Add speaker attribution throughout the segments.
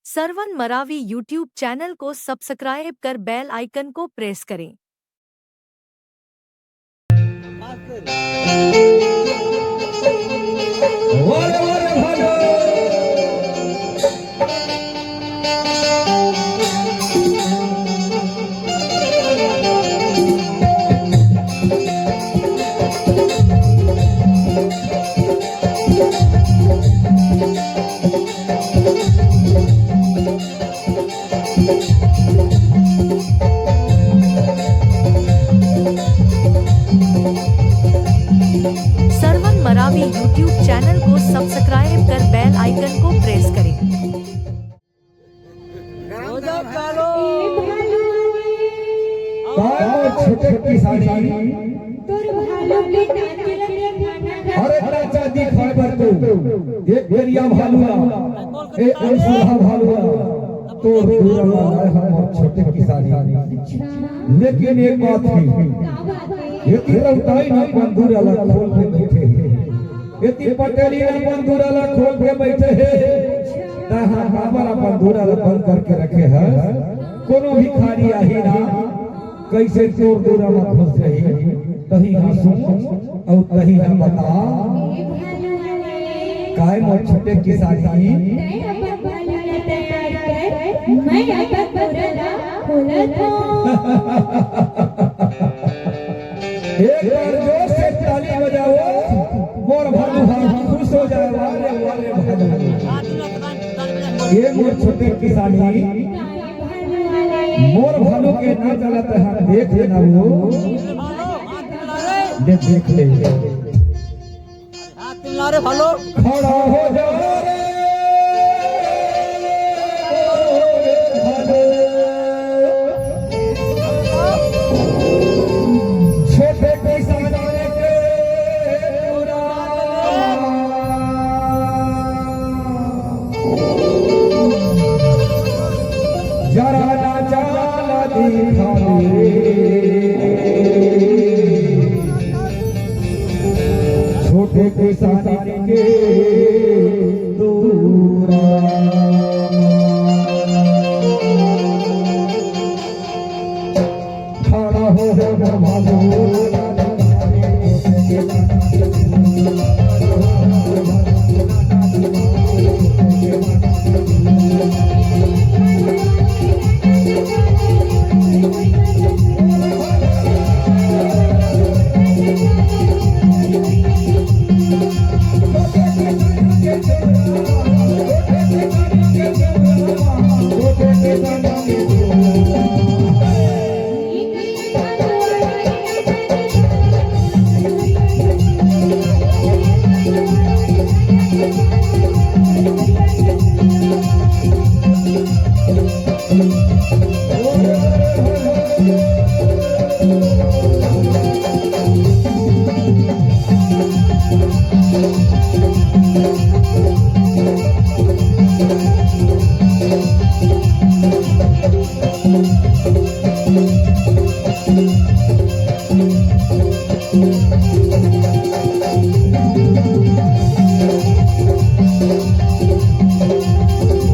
Speaker 1: सरवन Maravi YouTube channel को subscribe कर बेल आइकन को प्रेस करें। सरवन मरावी यूट्यूब चैनल को सब्सक्राइब कर बेल आइकन को प्रेस करें।
Speaker 2: छोटे किसानी अरे चाचा दी खबर तो एक बेरिया भालूला ए अंशुहा भालूला तो दूरला हम छोटे किसानी लेकिन एक बात है यति रौताई ना बंधुराला खोल के बैठे यति पटेली ना बंधुराला खोल के बैठे है तहां हमारा बंधुराला बंद करके रखे है कोनो भी खाली आही ना कैसे चोर दूराला फंस रही तही हंसू और तही हम बता काय मोर छोटे किसानी
Speaker 3: मैं अब पूरा खोलत
Speaker 2: एक बार जोर से ताली बजाओ मोर भालू खुश हो जाए वाले वाले भालू ये मोर छोटे किसानी मोर भालू के ना चलत है देख लेना वो देख ले
Speaker 4: हाथ मिला रे भालू
Speaker 2: खड़ा हो जा रे छोटे किसानी के जरा ना चाला दिखा छोटे किसानी के दूरा खड़ा हो जा भालू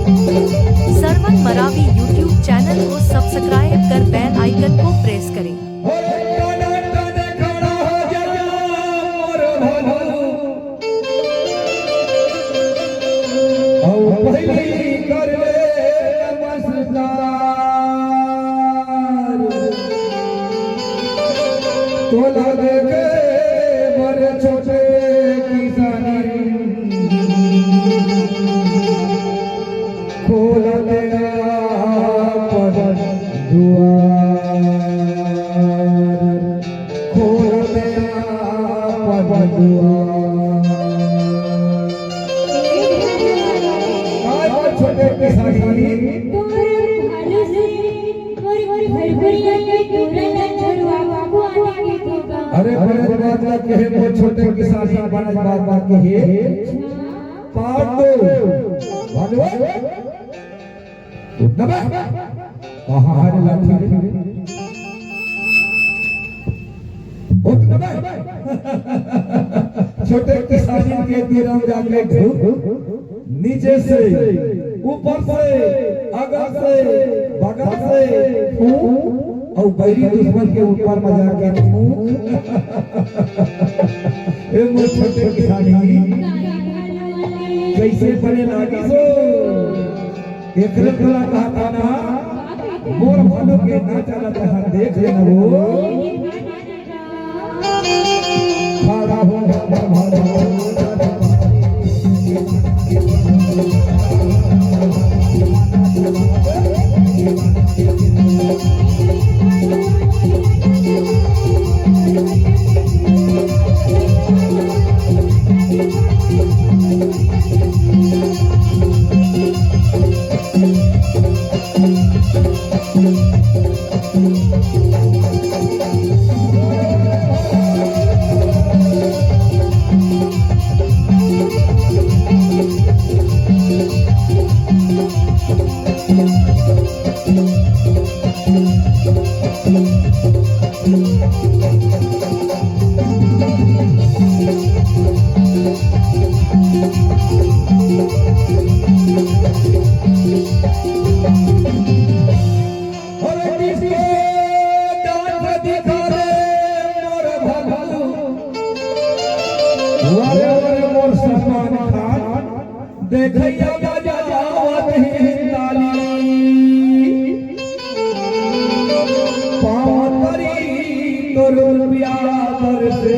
Speaker 1: सरवन मरावी यूट्यूब चैनल को सब्सक्राइब कर बेल आइकन को प्रेस करें।
Speaker 2: तो लगे के बड़े छोटे किसानी खोल देगा पवन दुआर खोल देगा पवन दुआर आज छोटे किसानी अरे बड़े बात ना कहे वो छोटे किसानी बड़े बात ना कहे पाट दो भालू उठना बे कहां हरे लाठी उठना बे छोटे किसानी के तीरम जाके नीचे से ऊपर से अगर से बगल से और बैरी दुश्मन के ऊपर मजा के ए मोर छोटे किसानी कैसे बने लागी सो एकरे तोला कहता ना मोर भालू के नाचा लता देख लेना वो खड़ा हो भालू देखैया बजावत ताली पावतरी तोर प्यार से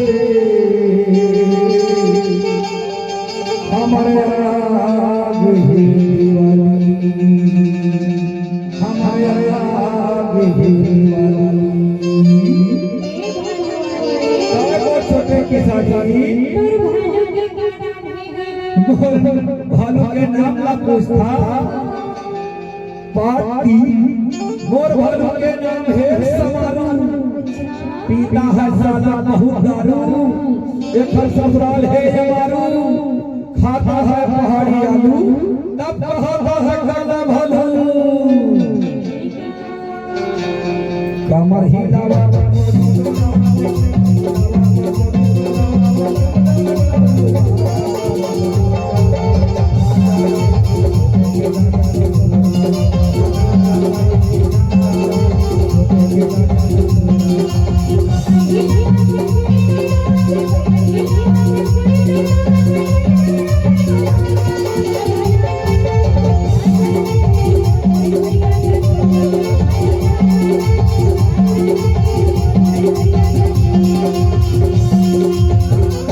Speaker 2: हमारे आगे दीवानी हमारे आगे दीवानी छोटे किसानी भालू के नाम ला पूछता पाती मोर भालू के नाम है समारू पीता है सादा बहुत दारू एक ससुराल है हमारू खाता है पहाड़ी आलू तब कहता है काला भालू कमर हिलावा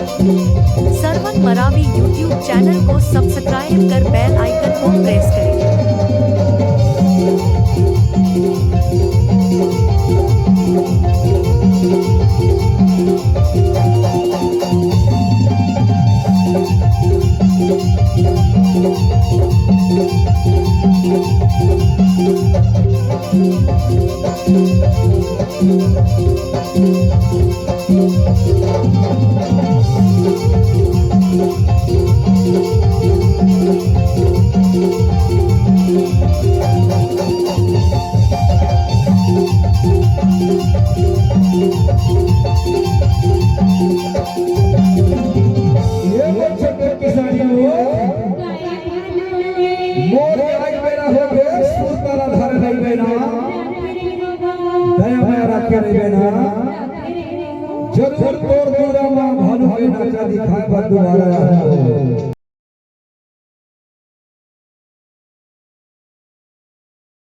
Speaker 1: सरवन मरावी यूट्यूब चैनल को सब्सक्राइब कर बेल आइकन को प्रेस करें। जरूर तोड़ दूंगा भालू के नाचा दिखाए दोबारा